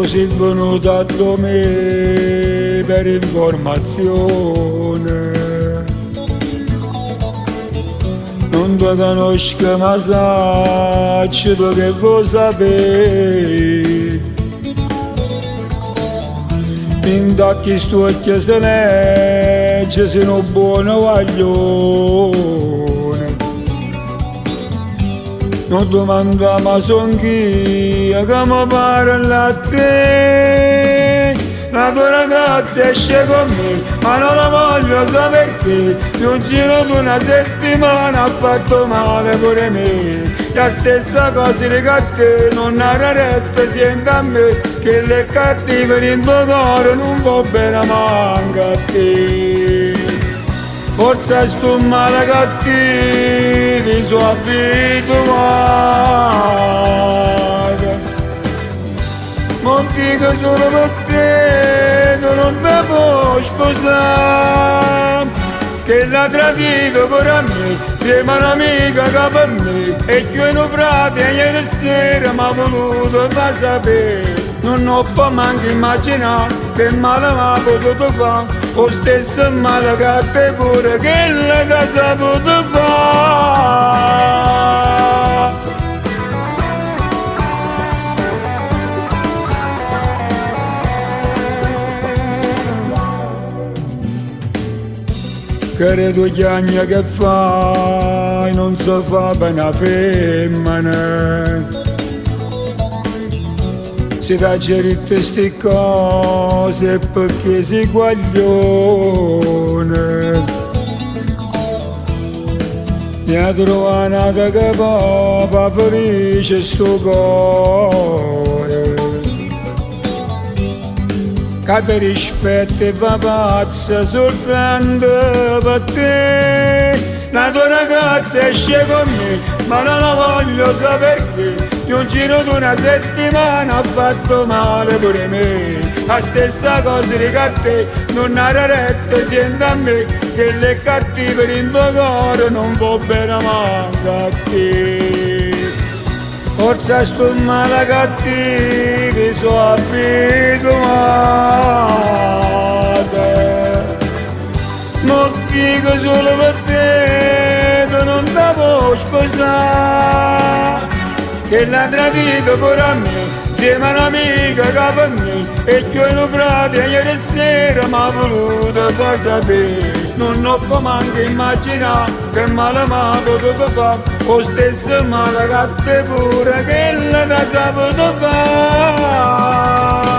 sei venuto a me per informazione. Non ti conosco ma saccio tu che vuoi sapere. In tacchi sto occhi se legge se non buono guaglione. Non domanda ma son chi che mi parla a te. La tua ragazza esce con me ma non la voglio sapere perché. Un giro di una settimana ha fatto male pure me. La stessa cosa di a te non ha retta siente a me. Che le cattive in tuo cuore non va bene manca a te. Forza sto male cattivi sono abituato. Non dico solo per te, tu non mi puoi sposare. Che l'ha tradito pure a me, siamo un'amica che per me. E che uno frate ieri sera mi ha voluto far sapere. Non ho poi manco immaginato che male mi ha potuto fare. Lo stesso male che a te pure che l'ha saputo fare. Credo chiagna che fai, non so fa bene a femmina. Si dà cerite sti cose perché si guaglione. Mi ha trovato una che fa felice sto cuore. Che ti rispetta e va pazza soltanto per te. La tua ragazza esce con me, ma non la voglio sapere perché. Un giro di una settimana ha fatto male pure me. La stessa cosa di a te, non ha retta siente a me. Che le cattive in tuo cuore non va bene manca a te. Forza sto male cattivi sono abituato. Non dico solo per te, tu non ti puoi sposare. Che l'ha tradito pure a me, siamo un'amica che per me. E che uno frate ieri sera mi ha voluto far sapere. Non ho manco immaginato che male mi ha potuto fare. Lo stesso male che a te pure che l'ha saputo fare.